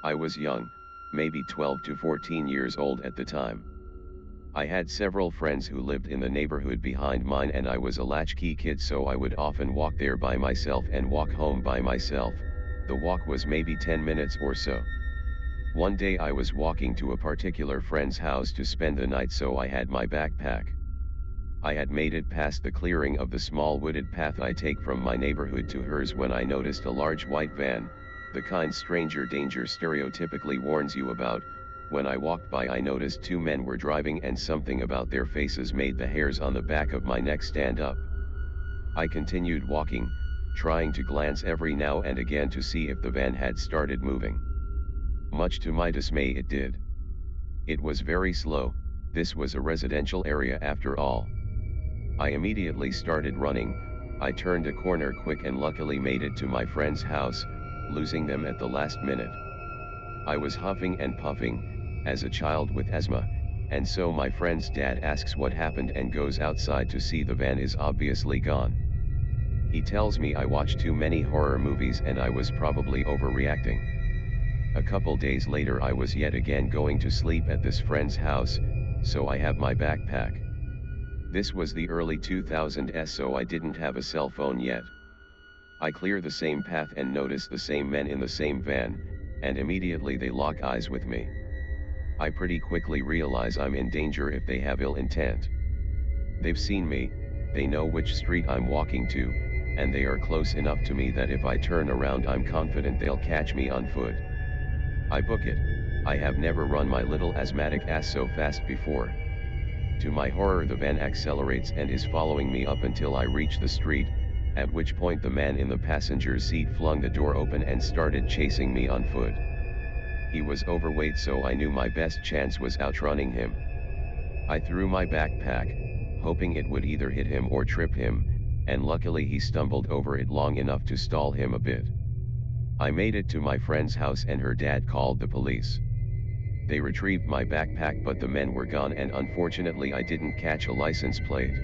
I was young, maybe 12 to 14 years old at the time. I had several friends who lived in the neighborhood behind mine, and I was a latchkey kid, so I would often walk there by myself and walk home by myself. The walk was maybe 10 minutes or so. One day I was walking to a particular friend's house to spend the night, so I had my backpack. I had made it past the clearing of the small wooded path I take from my neighborhood to hers when I noticed a large white van, the kind stranger danger stereotypically warns you about. When I walked by, I noticed two men were driving, and something about their faces made the hairs on the back of my neck stand up. I continued walking, trying to glance every now and again to see if the van had started moving. Much to my dismay, it did. It was very slow. This was a residential area after all. I immediately started running. I turned a corner quick and luckily made it to my friend's house, losing them at the last minute. I was huffing and puffing, as a child with asthma, and so my friend's dad asks what happened and goes outside to see the van is obviously gone. He tells me I watched too many horror movies and I was probably overreacting. A couple days later I was yet again going to sleep at this friend's house, so I have my backpack. This was the early 2000s, so I didn't have a cell phone yet. I clear the same path and notice the same men in the same van, and immediately they lock eyes with me. I pretty quickly realize I'm in danger if they have ill intent. They've seen me, they know which street I'm walking to, and they are close enough to me that if I turn around I'm confident they'll catch me on foot. I book it. I have never run my little asthmatic ass so fast before. To my horror, the van accelerates and is following me up until I reach the street, at which point the man in the passenger seat flung the door open and started chasing me on foot. He was overweight, so I knew my best chance was outrunning him. I threw my backpack, hoping it would either hit him or trip him, and luckily he stumbled over it long enough to stall him a bit. I made it to my friend's house and her dad called the police. They retrieved my backpack, but the men were gone, and unfortunately I didn't catch a license plate.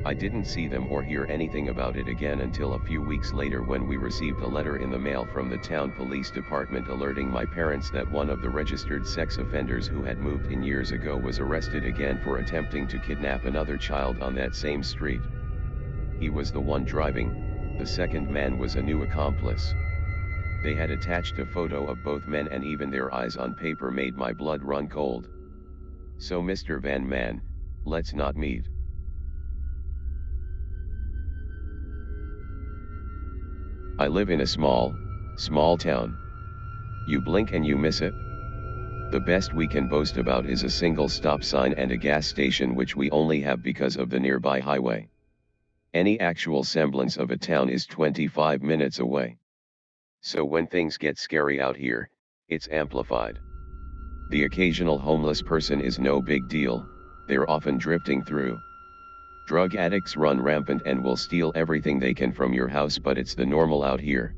I didn't see them or hear anything about it again until a few weeks later, when we received a letter in the mail from the town police department alerting my parents that one of the registered sex offenders who had moved in years ago was arrested again for attempting to kidnap another child on that same street. He was the one driving. The second man was a new accomplice. They had attached a photo of both men, and even their eyes on paper made my blood run cold. So Mr. Van Man, let's not meet. I live in a small town. You blink and you miss it. The best we can boast about is a single stop sign and a gas station, which we only have because of the nearby highway. Any actual semblance of a town is 25 minutes away. So when things get scary out here, it's amplified. The occasional homeless person is no big deal, they're often drifting through. Drug addicts run rampant and will steal everything they can from your house, but it's the normal out here.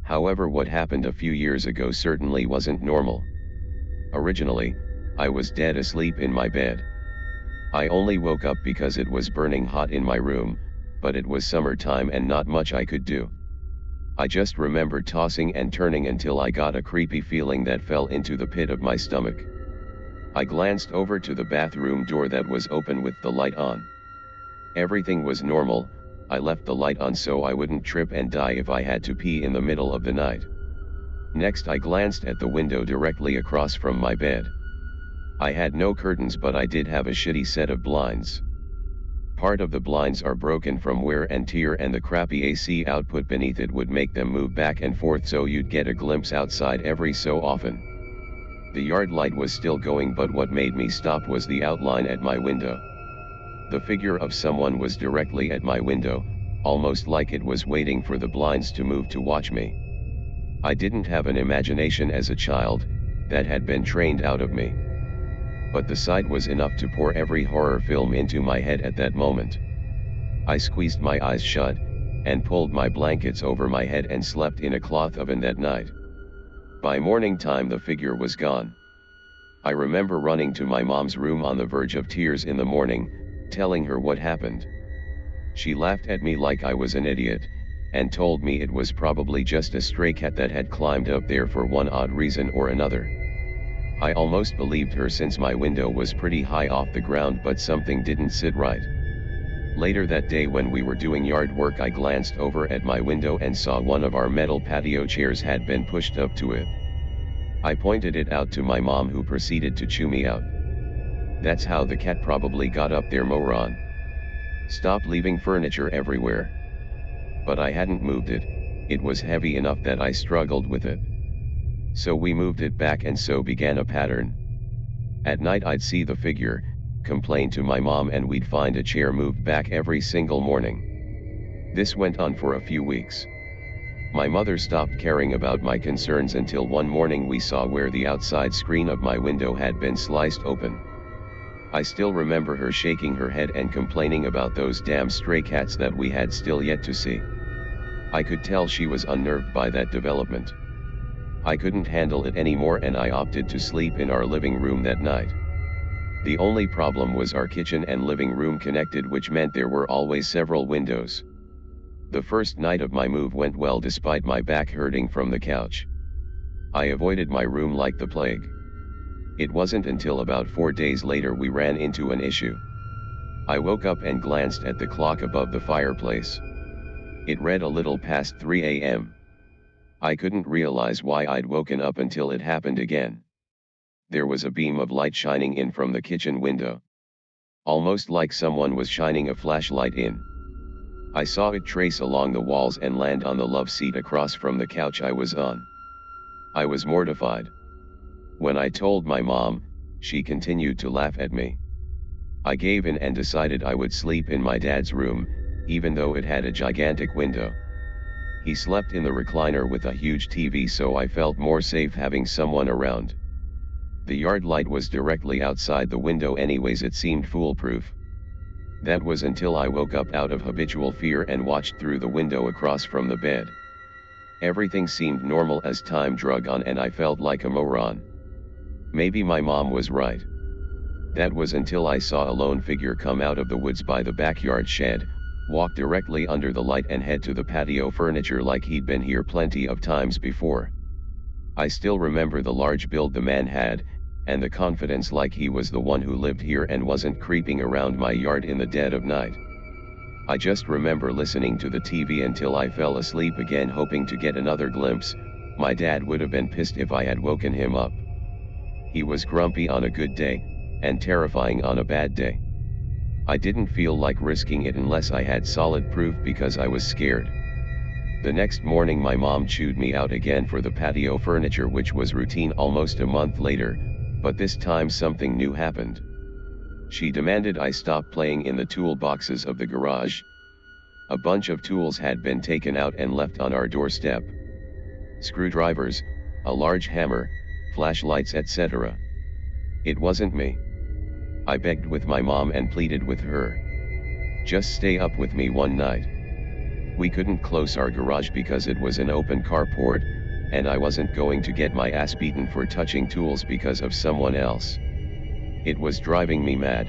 However, what happened a few years ago certainly wasn't normal. Originally, I was dead asleep in my bed. I only woke up because it was burning hot in my room, but it was summertime and not much I could do. I just remember tossing and turning until I got a creepy feeling that fell into the pit of my stomach. I glanced over to the bathroom door that was open with the light on. Everything was normal. I left the light on so I wouldn't trip and die if I had to pee in the middle of the night. Next, I glanced at the window directly across from my bed. I had no curtains, but I did have a shitty set of blinds. Part of the blinds are broken from wear and tear, and the crappy AC output beneath it would make them move back and forth, so you'd get a glimpse outside every so often. The yard light was still going, but what made me stop was the outline at my window. The figure of someone was directly at my window, almost like it was waiting for the blinds to move to watch me. I didn't have an imagination as a child, that had been trained out of me. But the sight was enough to pour every horror film into my head at that moment. I squeezed my eyes shut, and pulled my blankets over my head and slept in a cloth oven that night. By morning time the figure was gone. I remember running to my mom's room on the verge of tears in the morning, telling her what happened. She laughed at me like I was an idiot, and told me it was probably just a stray cat that had climbed up there for one odd reason or another. I almost believed her since my window was pretty high off the ground, but something didn't sit right. Later that day when we were doing yard work, I glanced over at my window and saw one of our metal patio chairs had been pushed up to it. I pointed it out to my mom, who proceeded to chew me out. "That's how the cat probably got up there, moron. Stop leaving furniture everywhere." But I hadn't moved it. It was heavy enough that I struggled with it. So we moved it back, and so began a pattern. At night I'd see the figure, complain to my mom, and we'd find a chair moved back every single morning. This went on for a few weeks. My mother stopped caring about my concerns until one morning we saw where the outside screen of my window had been sliced open. I still remember her shaking her head and complaining about those damn stray cats that we had still yet to see. I could tell she was unnerved by that development. I couldn't handle it anymore, and I opted to sleep in our living room that night. The only problem was our kitchen and living room connected, which meant there were always several windows. The first night of my move went well despite my back hurting from the couch. I avoided my room like the plague. It wasn't until about 4 days later we ran into an issue. I woke up and glanced at the clock above the fireplace. It read a little past 3 a.m. I couldn't realize why I'd woken up until it happened again. There was a beam of light shining in from the kitchen window. Almost like someone was shining a flashlight in. I saw it trace along the walls and land on the love seat across from the couch I was on. I was mortified. When I told my mom, she continued to laugh at me. I gave in and decided I would sleep in my dad's room, even though it had a gigantic window. He slept in the recliner with a huge TV, so I felt more safe having someone around. The yard light was directly outside the window anyways, it seemed foolproof. That was until I woke up out of habitual fear and watched through the window across from the bed. Everything seemed normal as time dragged on, and I felt like a moron. Maybe my mom was right. That was until I saw a lone figure come out of the woods by the backyard shed, walk directly under the light, and head to the patio furniture like he'd been here plenty of times before. I still remember the large build the man had, and the confidence like he was the one who lived here and wasn't creeping around my yard in the dead of night. I just remember listening to the TV until I fell asleep again, hoping to get another glimpse. My dad would have been pissed if I had woken him up. He was grumpy on a good day, and terrifying on a bad day. I didn't feel like risking it unless I had solid proof because I was scared. The next morning my mom chewed me out again for the patio furniture, which was routine almost a month later, but this time something new happened. She demanded I stop playing in the toolboxes of the garage. A bunch of tools had been taken out and left on our doorstep. Screwdrivers, a large hammer, flashlights, etc. It wasn't me. I begged with my mom and pleaded with her. Just stay up with me one night. We couldn't close our garage because it was an open carport, and I wasn't going to get my ass beaten for touching tools because of someone else. It was driving me mad.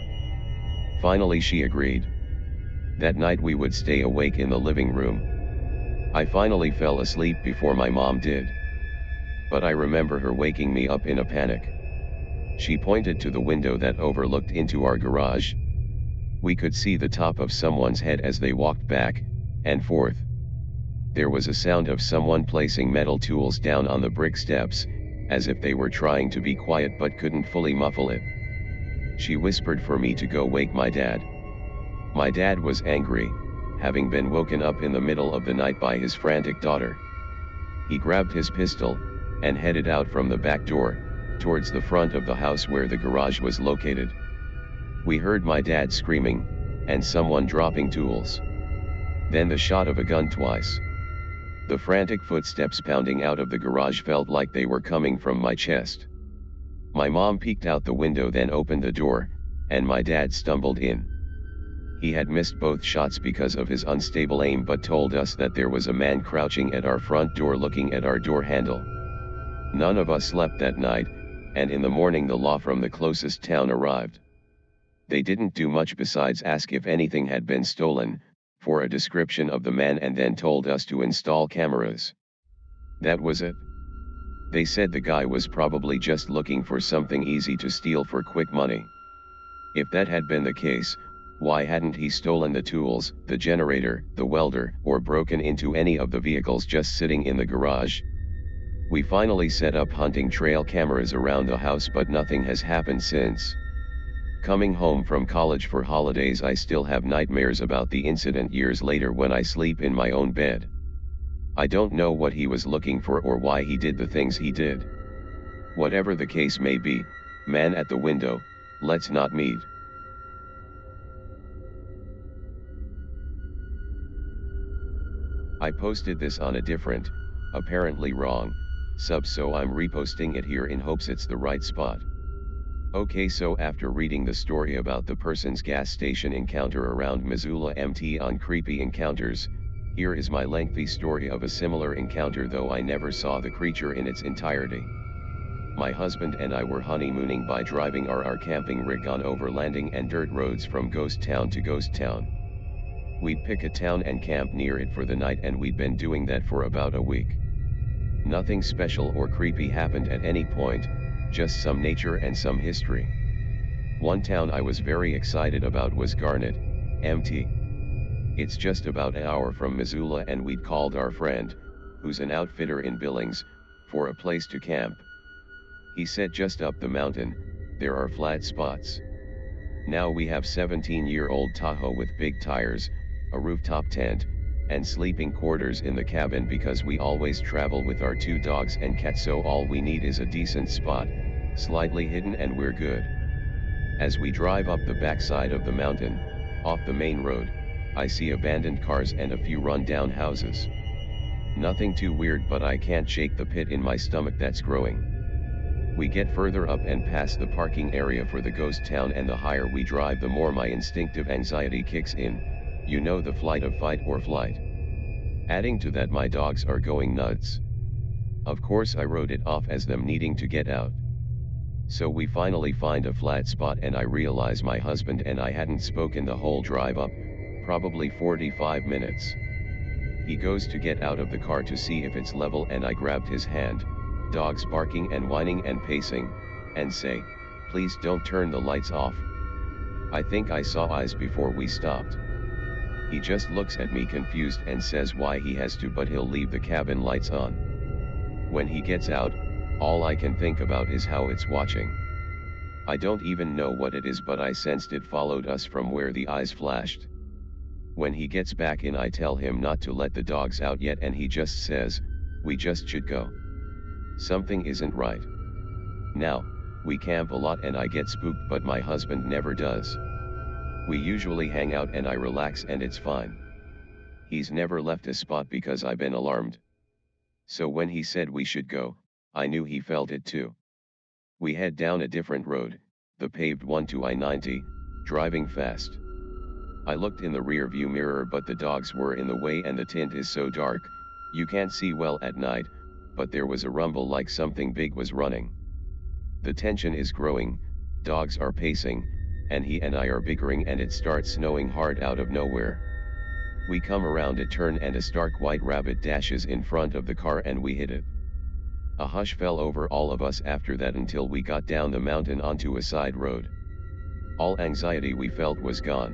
Finally she agreed. That night we would stay awake in the living room. I finally fell asleep before my mom did. But I remember her waking me up in a panic. She pointed to the window that overlooked into our garage. We could see the top of someone's head as they walked back and forth. There was a sound of someone placing metal tools down on the brick steps, as if they were trying to be quiet but couldn't fully muffle it. She whispered for me to go wake my dad. My dad was angry, having been woken up in the middle of the night by his frantic daughter. He grabbed his pistol, and headed out from the back door, towards the front of the house where the garage was located. We heard my dad screaming, and someone dropping tools. Then the shot of a gun twice. The frantic footsteps pounding out of the garage felt like they were coming from my chest. My mom peeked out the window, then opened the door, and my dad stumbled in. He had missed both shots because of his unstable aim, but told us that there was a man crouching at our front door looking at our door handle. None of us slept that night, and in the morning the law from the closest town arrived. They didn't do much besides ask if anything had been stolen, for a description of the man and then told us to install cameras. That was it. They said the guy was probably just looking for something easy to steal for quick money. If that had been the case, why hadn't he stolen the tools, the generator, the welder, or broken into any of the vehicles just sitting in the garage? We finally set up hunting trail cameras around the house, but nothing has happened since. Coming home from college for holidays, I still have nightmares about the incident years later when I sleep in my own bed. I don't know what he was looking for or why he did the things he did. Whatever the case may be, man at the window, let's not meet. I posted this on a different, apparently wrong, sub, so I'm reposting it here in hopes it's the right spot. Okay, so after reading the story about the person's gas station encounter around Missoula MT on Creepy Encounters, here is my lengthy story of a similar encounter, though I never saw the creature in its entirety. My husband and I were honeymooning by driving our camping rig on overlanding and dirt roads from ghost town to ghost town. We'd pick a town and camp near it for the night, and we'd been doing that for about a week. Nothing special or creepy happened at any point, just some nature and some history. One town I was very excited about was Garnet, MT. It's just about an hour from Missoula, and we'd called our friend, who's an outfitter in Billings, for a place to camp. He said just up the mountain, there are flat spots. Now we have 17-year-old Tahoe with big tires, a rooftop tent, and sleeping quarters in the cabin because we always travel with our 2 dogs and cat, so all we need is a decent spot, slightly hidden, and we're good. As we drive up the backside of the mountain, off the main road, I see abandoned cars and a few run-down houses. Nothing too weird, but I can't shake the pit in my stomach that's growing. We get further up and past the parking area for the ghost town, and the higher we drive, the more my instinctive anxiety kicks in. You know, the flight of fight or flight. Adding to that, my dogs are going nuts. Of course I wrote it off as them needing to get out. So we finally find a flat spot, and I realize my husband and I hadn't spoken the whole drive up, probably 45 minutes. He goes to get out of the car to see if it's level, and I grabbed his hand, dogs barking and whining and pacing, and say, "Please don't turn the lights off." I think I saw eyes before we stopped. He just looks at me confused and says why he has to, but he'll leave the cabin lights on. When he gets out, all I can think about is how it's watching. I don't even know what it is, but I sensed it followed us from where the eyes flashed. When he gets back in, I tell him not to let the dogs out yet, and he just says, "We just should go. Something isn't right." Now, we camp a lot and I get spooked, but my husband never does. We usually hang out and I relax and it's fine. He's never left a spot because I've been alarmed. So when he said we should go, I knew he felt it too. We head down a different road, the paved one to I-90, driving fast. I looked in the rear view mirror, but the dogs were in the way and the tint is so dark, you can't see well at night, but there was a rumble like something big was running. The tension is growing, dogs are pacing, and he and I are bickering, and it starts snowing hard out of nowhere. We come around a turn and a stark white rabbit dashes in front of the car and we hit it. A hush fell over all of us after that until we got down the mountain onto a side road. All anxiety we felt was gone.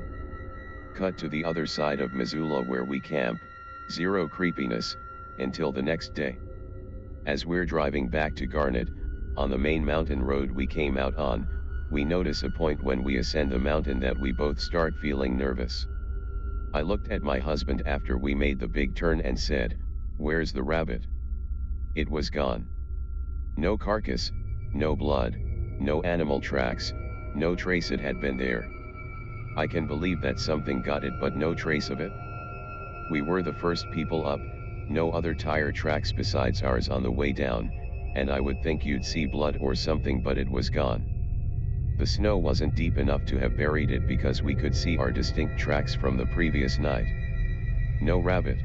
Cut to the other side of Missoula where we camp, zero creepiness, until the next day. As we're driving back to Garnet, on the main mountain road we came out on, we notice a point when we ascend the mountain that we both start feeling nervous. I looked at my husband after we made the big turn and said, "Where's the rabbit?" It was gone. No carcass, no blood, no animal tracks, no trace it had been there. I can believe that something got it, but no trace of it. We were the first people up, no other tire tracks besides ours on the way down, and I would think you'd see blood or something, but it was gone. The snow wasn't deep enough to have buried it because we could see our distinct tracks from the previous night. No rabbit.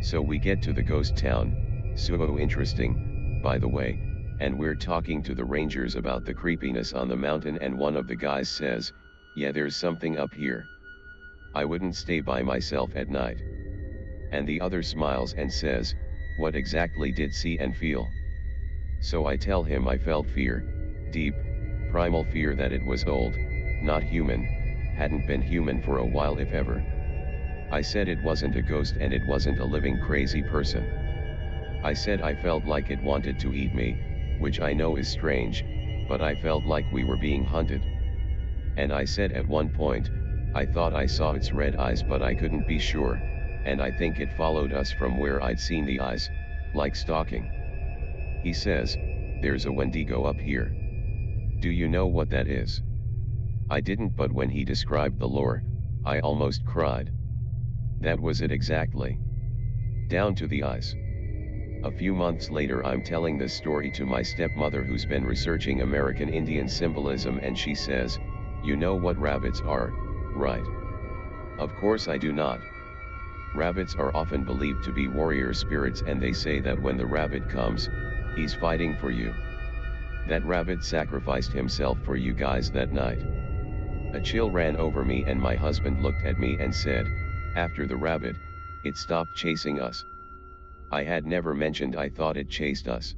So we get to the ghost town, so interesting, by the way, and we're talking to the rangers about the creepiness on the mountain, and one of the guys says, "Yeah, there's something up here." I wouldn't stay by myself at night. And the other smiles and says, what exactly did see and feel? So I tell him I felt fear, deep, primal fear that it was old, not human, hadn't been human for a while if ever. I said it wasn't a ghost and it wasn't a living crazy person. I said I felt like it wanted to eat me, which I know is strange, but I felt like we were being hunted. And I said at one point, I thought I saw its red eyes but I couldn't be sure, and I think it followed us from where I'd seen the eyes, like stalking. He says, there's a Wendigo up here. Do you know what that is? I didn't, but when he described the lore, I almost cried. That was it exactly. Down to the eyes. A few months later I'm telling this story to my stepmother who's been researching American Indian symbolism, and she says, you know what rabbits are, right? Of course I do not. Rabbits are often believed to be warrior spirits, and they say that when the rabbit comes, he's fighting for you. That rabbit sacrificed himself for you guys that night. A chill ran over me and my husband looked at me and said, after the rabbit, it stopped chasing us. I had never mentioned I thought it chased us.